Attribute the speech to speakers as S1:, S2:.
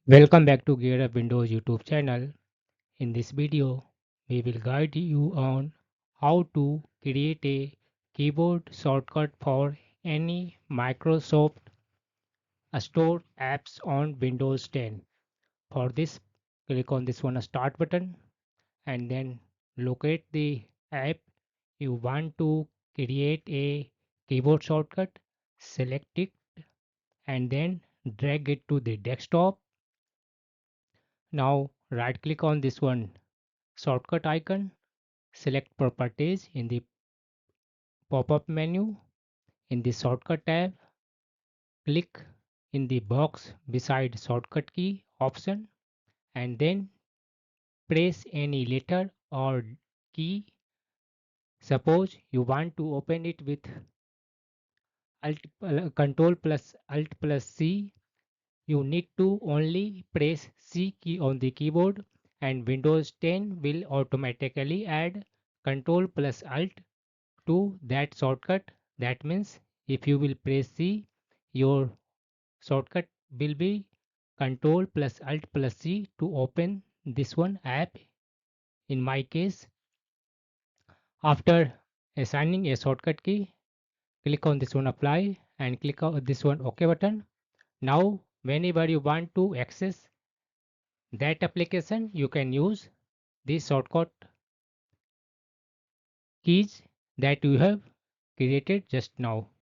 S1: Welcome back to Gear Up Windows YouTube channel. In this video, we will guide you on how to create a keyboard shortcut for any Microsoft Store apps on Windows 10. For this, click on this one Start button and then locate the app you want to create a keyboard shortcut. Select it and then drag it to the desktop. Now right click on this one shortcut icon, select properties in the pop-up menu. In the shortcut tab, click in the box beside shortcut key option and then press any letter or key. Suppose you want to open it with Control plus Alt plus C, you need to only press C key on the keyboard and Windows 10 will automatically add Control plus Alt to that shortcut. That means if you will press C, your shortcut will be Control plus Alt plus C to open this one app. In my case, after assigning a shortcut key, click on this one apply and click on this one OK button. Now whenever you want to access that application, you can use these shortcut keys that you have created just now.